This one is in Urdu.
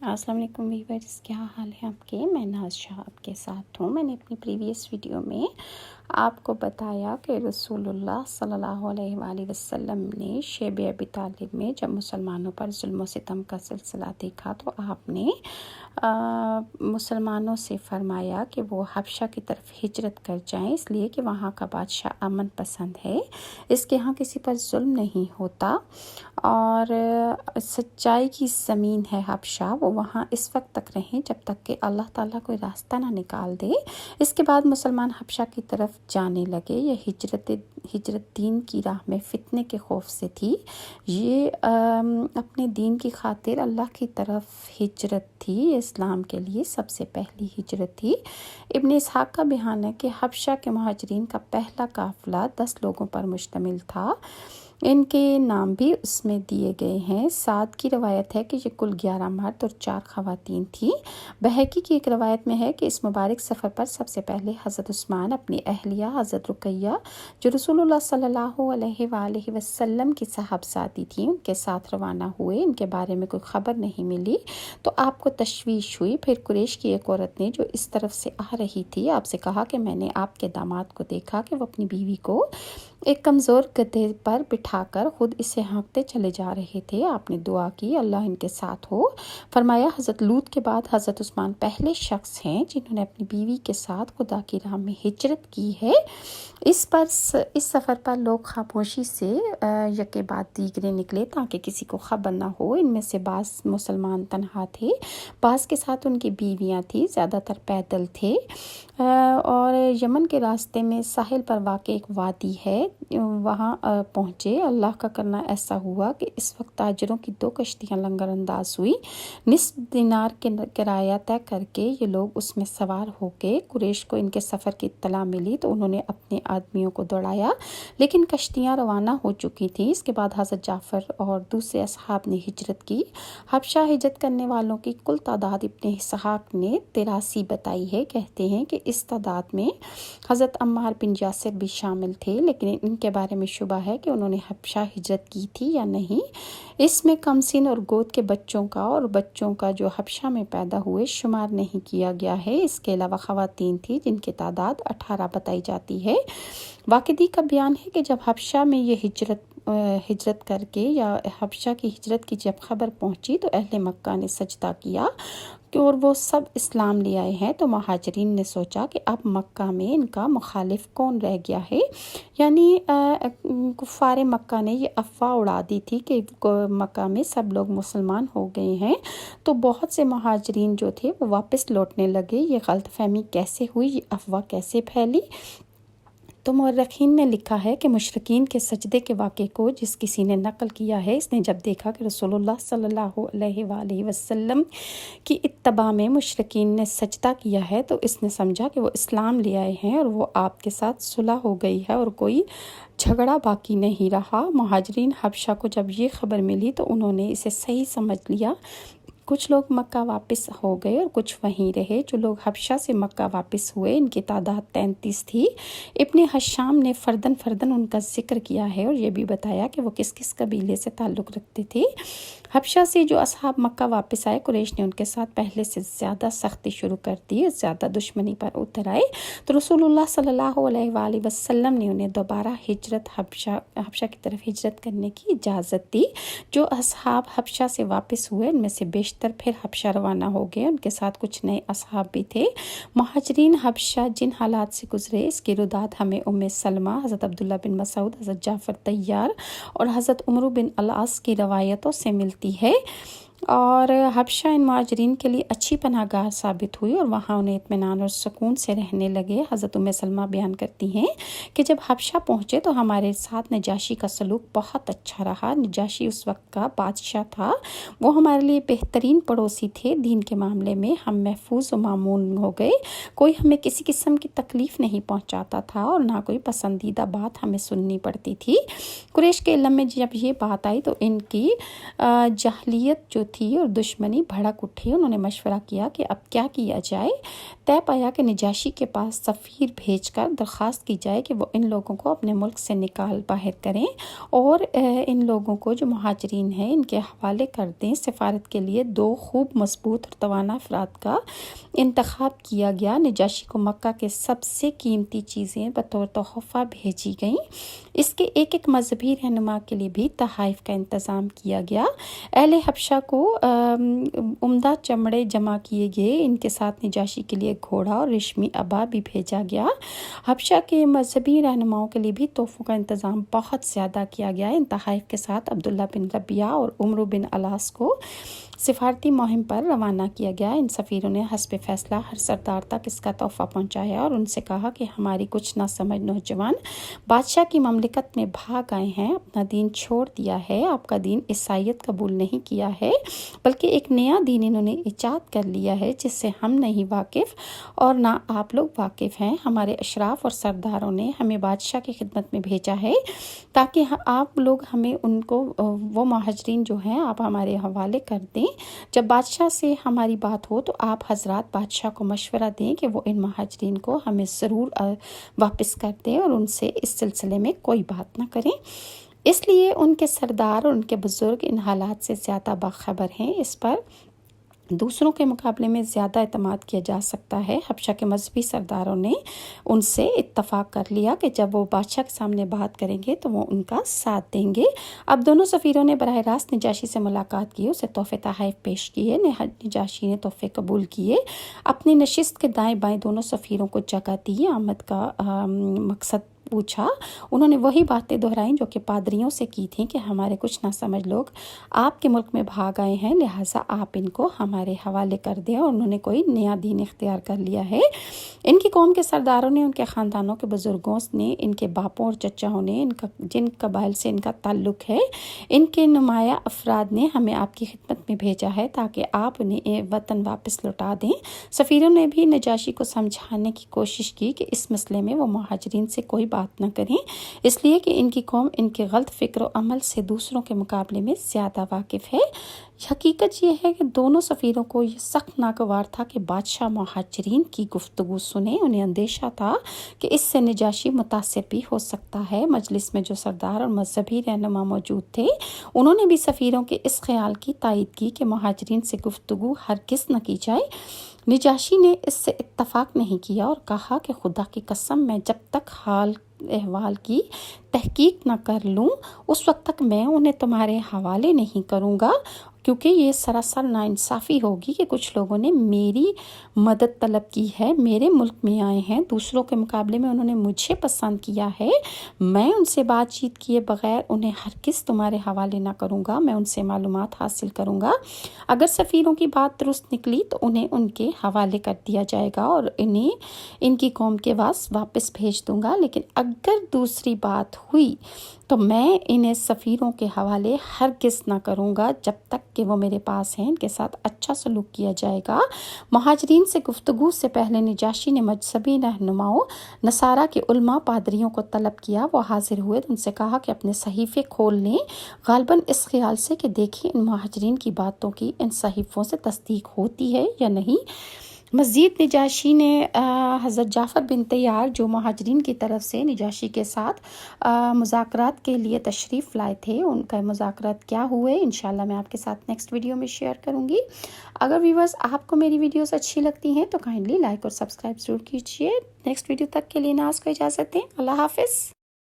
السلام علیکم ویورز، کیا حال ہے آپ کے؟ میں ناز شاہ آپ کے ساتھ ہوں۔ میں نے اپنی پریویس ویڈیو میں آپ کو بتایا کہ رسول اللہ صلی اللہ علیہ وآلہ وسلم نے شیب ابی طالب میں جب مسلمانوں پر ظلم و ستم کا سلسلہ دیکھا تو آپ نے مسلمانوں سے فرمایا کہ وہ حبشہ کی طرف ہجرت کر جائیں، اس لیے کہ وہاں کا بادشاہ امن پسند ہے، اس کے ہاں کسی پر ظلم نہیں ہوتا اور سچائی کی زمین ہے حبشہ، وہ وہاں اس وقت تک رہیں جب تک کہ اللہ تعالیٰ کوئی راستہ نہ نکال دے۔ اس کے بعد مسلمان حبشہ کی طرف جانے لگے۔ یہ ہجرت دین کی راہ میں فتنے کے خوف سے تھی، یہ اپنے دین کی خاطر اللہ کی طرف ہجرت تھی، اسلام کے لیے سب سے پہلی ہجرت تھی۔ ابن اسحاق کا بیان ہے کہ حبشہ کے مہاجرین کا پہلا قافلہ 10 لوگوں پر مشتمل تھا، ان کے نام بھی اس میں دیے گئے ہیں۔ سعد کی روایت ہے کہ یہ کل 11 مرد اور 4 خواتین تھیں۔ بہقی کی ایک روایت میں ہے کہ اس مبارک سفر پر سب سے پہلے حضرت عثمان اپنی اہلیہ حضرت رقیہ جو رسول اللہ صلی اللہ علیہ وآلہ وسلم کی صاحبزادی تھیں ان کے ساتھ روانہ ہوئے۔ ان کے بارے میں کوئی خبر نہیں ملی تو آپ کو تشویش ہوئی۔ پھر قریش کی ایک عورت نے جو اس طرف سے آ رہی تھی آپ سے کہا کہ میں نے آپ کے داماد کو دیکھا کہ وہ اپنی بیوی کو ایک کمزور گدھے پر بٹھا کر خود اسے ہانکتے چلے جا رہے تھے۔ آپ نے دعا کی اللہ ان کے ساتھ ہو۔ فرمایا حضرت لوط کے بعد حضرت عثمان پہلے شخص ہیں جنہوں نے اپنی بیوی کے ساتھ خدا کی راہ میں ہجرت کی ہے۔ اس سفر پر لوگ خاموشی سے یکے بعد دیگرے نکلے تاکہ کسی کو خبر نہ ہو۔ ان میں سے بعض مسلمان تنہا تھے، بعض کے ساتھ ان کی بیویاں تھیں، زیادہ تر پیدل تھے اور یمن کے راستے میں ساحل پر واقع ایک وادی ہے، وہاں پہنچے۔ اللہ کا کرنا ایسا ہوا کہ اس وقت تاجروں کی 2 کشتیاں لنگر انداز ہوئی، نصف دینار کے کرایہ طے کر کے یہ لوگ اس میں سوار ہو کے قریش کو ان کے سفر کی اطلاع ملی تو انہوں نے اپنے آدمیوں کو دوڑایا، لیکن کشتیاں روانہ ہو چکی تھیں۔ اس کے بعد حضرت جعفر اور دوسرے اصحاب نے ہجرت کی۔ حبشہ ہجرت کرنے والوں کی کل تعداد ابن اسحاق نے 83 بتائی ہے۔ کہتے ہیں کہ اس تعداد میں حضرت عمار بن یاسر بھی شامل تھے، لیکن ان کے بارے میں شبہ ہے کہ انہوں نے حبشہ ہجرت کی تھی یا نہیں۔ اس میں کم سن اور گود کے بچوں کا اور بچوں کا جو حبشہ میں پیدا ہوئے شمار نہیں کیا گیا ہے۔ اس کے علاوہ خواتین تھیں جن کی تعداد 18 بتائی جاتی ہے۔ واقدی کا بیان ہے کہ جب حبشہ میں یہ ہجرت کر کے یا حبشہ کی ہجرت کی جب خبر پہنچی تو اہل مکہ نے سجدہ کیا اور وہ سب اسلام لے آئے ہیں، تو مہاجرین نے سوچا کہ اب مکہ میں ان کا مخالف کون رہ گیا ہے، یعنی کفار مکہ نے یہ افواہ اڑا دی تھی کہ مکہ میں سب لوگ مسلمان ہو گئے ہیں، تو بہت سے مہاجرین جو تھے وہ واپس لوٹنے لگے۔ یہ غلط فہمی کیسے ہوئی، یہ افواہ کیسے پھیلی؟ تو مورخین نے لکھا ہے کہ مشرکین کے سجدے کے واقعے کو جس کسی نے نقل کیا ہے، اس نے جب دیکھا کہ رسول اللہ صلی اللہ علیہ وآلہ وسلم کی اتباع میں مشرکین نے سجدہ کیا ہے تو اس نے سمجھا کہ وہ اسلام لے آئے ہیں اور وہ آپ کے ساتھ صلح ہو گئی ہے اور کوئی جھگڑا باقی نہیں رہا۔ مہاجرین حبشہ کو جب یہ خبر ملی تو انہوں نے اسے صحیح سمجھ لیا۔ کچھ لوگ مکہ واپس ہو گئے اور کچھ وہیں رہے۔ جو لوگ حبشہ سے مکہ واپس ہوئے ان کی تعداد 33 تھی۔ ابن حشام نے فردن ان کا ذکر کیا ہے اور یہ بھی بتایا کہ وہ کس کس قبیلے سے تعلق رکھتے تھے۔ حبشہ سے جو اصحاب مکہ واپس آئے قریش نے ان کے ساتھ پہلے سے زیادہ سختی شروع کر دی، زیادہ دشمنی پر اتر آئے، تو رسول اللہ صلی اللہ علیہ وآلہ وسلم نے انہیں دوبارہ حبشہ کی طرف ہجرت کرنے کی اجازت دی۔ جو اصحاب حبشہ سے واپس ہوئے ان میں سے بیشتر پھر حبشہ روانہ ہو گئے، ان کے ساتھ کچھ نئے اصحاب بھی تھے۔ مہاجرین حبشہ جن حالات سے گزرے اس کی رداد ہمیں ام سلمہ، حضرت عبداللہ بن مسعود، حضرت جعفر طیار اور حضرت عمرو بن العاص کی روایتوں سے ملتی ہے، اور حبشہ ان مہاجرین کے لیے اچھی پناہ گاہ ثابت ہوئی اور وہاں انہیں اطمینان اور سکون سے رہنے لگے۔ حضرت ام سلمہ بیان کرتی ہیں کہ جب حبشہ پہنچے تو ہمارے ساتھ نجاشی کا سلوک بہت اچھا رہا۔ نجاشی اس وقت کا بادشاہ تھا، وہ ہمارے لیے بہترین پڑوسی تھے۔ دین کے معاملے میں ہم محفوظ و مامون ہو گئے، کوئی ہمیں کسی قسم کی تکلیف نہیں پہنچاتا تھا اور نہ کوئی پسندیدہ بات ہمیں سننی پڑتی تھی۔ قریش کے علم میں جب یہ بات آئی تو ان کی جاہلیت جو تھی اور دشمنی بھڑک اٹھی۔ انہوں نے مشورہ کیا کہ اب کیا کیا جائے۔ طے پایا کہ نجاشی کے پاس سفیر بھیج کر درخواست کی جائے کہ وہ ان لوگوں کو اپنے ملک سے نکال باہر کریں اور ان لوگوں کو جو مہاجرین ہیں ان کے حوالے کر دیں۔ سفارت کے لیے 2 خوب مضبوط اور توانا افراد کا انتخاب کیا گیا۔ نجاشی کو مکہ کے سب سے قیمتی چیزیں بطور تحفہ بھیجی گئیں۔ اس کے ایک مذہبی رہنما کے لیے بھی تحائف کا انتظام کیا گیا۔ اہل حبشہ کو عمدہ چمڑے جمع کیے گئے۔ ان کے ساتھ نجاشی کے لیے گھوڑا اور ریشمی عبا بھی بھیجا گیا۔ حبشہ کے مذہبی رہنماؤں کے لیے بھی تحفوں کا انتظام بہت زیادہ کیا گیا۔ ان تحائف کے ساتھ عبداللہ بن ربیعہ اور عمرو بن الاس کو سفارتی مہم پر روانہ کیا گیا۔ ان سفیروں نے حسب فیصلہ ہر سردار تک اس کا تحفہ پہنچایا اور ان سے کہا کہ ہماری کچھ نہ سمجھ نوجوان بادشاہ کی مملکت میں بھاگ آئے ہیں، اپنا دین چھوڑ دیا ہے، آپ کا دین عیسائیت قبول نہیں کیا ہے، بلکہ ایک نیا دین انہوں نے ایجاد کر لیا ہے جس سے ہم نہیں واقف اور نہ آپ لوگ واقف ہیں۔ ہمارے اشراف اور سرداروں نے ہمیں بادشاہ کی خدمت میں بھیجا ہے تاکہ آپ لوگ ہمیں ان کو وہ مہاجرین جو ہیں آپ ہمارے حوالے کر دیں۔ جب بادشاہ سے ہماری بات ہو تو آپ حضرات بادشاہ کو مشورہ دیں کہ وہ ان مہاجرین کو ہمیں ضرور واپس کر دیں اور ان سے اس سلسلے میں کوئی بات نہ کریں۔ اس لیے ان کے سردار اور ان کے بزرگ ان حالات سے زیادہ باخبر ہیں۔ اس پر دوسروں کے مقابلے میں زیادہ اعتماد کیا جا سکتا ہے۔ حبشہ کے مذہبی سرداروں نے ان سے اتفاق کر لیا کہ جب وہ بادشاہ کے سامنے بات کریں گے تو وہ ان کا ساتھ دیں گے۔ اب دونوں سفیروں نے براہ راست نجاشی سے ملاقات کی، اسے تحفے تحائف پیش کیے۔ نجاشی نے تحفے قبول کیے، اپنی نشست کے دائیں بائیں دونوں سفیروں کو جگہ دی، آمد کا مقصد پوچھا۔ انہوں نے وہی باتیں دہرائیں جو کہ پادریوں سے کی تھیں کہ ہمارے کچھ نہ سمجھ لوگ آپ کے ملک میں بھاگ آئے ہیں، لہٰذا آپ ان کو ہمارے حوالے کر دیں، اور انہوں نے کوئی نیا دین اختیار کر لیا ہے۔ ان کی قوم کے سرداروں نے، ان کے خاندانوں کے بزرگوں نے، ان کے باپوں اور چچاؤں نے، جن قبائل سے ان کا تعلق ہے، ان کے نمایاں افراد نے ہمیں آپ کی خدمت میں بھیجا ہے تاکہ آپ انہیں وطن واپس لوٹا دیں۔ سفیروں نے بھی نجاشی کو سمجھانے کی کوشش کی کہ اس مسئلے میں وہ مہاجرین سے کوئی بات نہ کریں، اس لیے کہ ان کی قوم ان کے غلط فکر و عمل سے دوسروں کے مقابلے میں زیادہ واقف ہے۔ حقیقت یہ ہے کہ دونوں سفیروں کو یہ سخت ناگوار تھا کہ بادشاہ مہاجرین کی گفتگو سنے۔ انہیں اندیشہ تھا کہ اس سے نجاشی متاثر بھی ہو سکتا ہے۔ مجلس میں جو سردار اور مذہبی رہنما موجود تھے انہوں نے بھی سفیروں کے اس خیال کی تائید کی کہ مہاجرین سے گفتگو ہرگز نہ کی جائے۔ نجاشی نے اس سے اتفاق نہیں کیا اور کہا کہ خدا کی قسم، میں جب تک حال احوال کی تحقیق نہ کر لوں اس وقت تک میں انہیں تمہارے حوالے نہیں کروں گا، کیونکہ یہ سراسر ناانصافی ہوگی کہ کچھ لوگوں نے میری مدد طلب کی ہے، میرے ملک میں آئے ہیں، دوسروں کے مقابلے میں انہوں نے مجھے پسند کیا ہے، میں ان سے بات چیت کیے بغیر انہیں ہرگز تمہارے حوالے نہ کروں گا، میں ان سے معلومات حاصل کروں گا۔ اگر سفیروں کی بات درست نکلی تو انہیں ان کے حوالے کر دیا جائے گا اور انہیں ان کی قوم کے واپس بھیج دوں گا، لیکن اگر دوسری بات ہوئی تو میں انہیں سفیروں کے حوالے ہرگز نہ کروں گا جب تک کہ وہ میرے پاس ہیں، ان کے ساتھ اچھا سلوک کیا جائے گا۔ مہاجرین سے گفتگو سے پہلے نجاشی نے مذہبی رہنماؤں نصارہ کے علماء پادریوں کو طلب کیا۔ وہ حاضر ہوئے، ان سے کہا کہ اپنے صحیفے کھول لیں، غالباً اس خیال سے کہ دیکھیں ان مہاجرین کی باتوں کی ان صحیفوں سے تصدیق ہوتی ہے یا نہیں۔ مزید نجاشی نے حضرت جعفر بن طیار جو مہاجرین کی طرف سے نجاشی کے ساتھ مذاکرات کے لیے تشریف لائے تھے، ان کا مذاکرات کیا ہوئے انشاءاللہ میں آپ کے ساتھ نیکسٹ ویڈیو میں شیئر کروں گی۔ اگر ویورز آپ کو میری ویڈیوز اچھی لگتی ہیں تو کائنڈلی لائک اور سبسکرائب ضرور کیجیے۔ نیکسٹ ویڈیو تک کے لیے ناز کو اجازت دیں۔ اللہ حافظ۔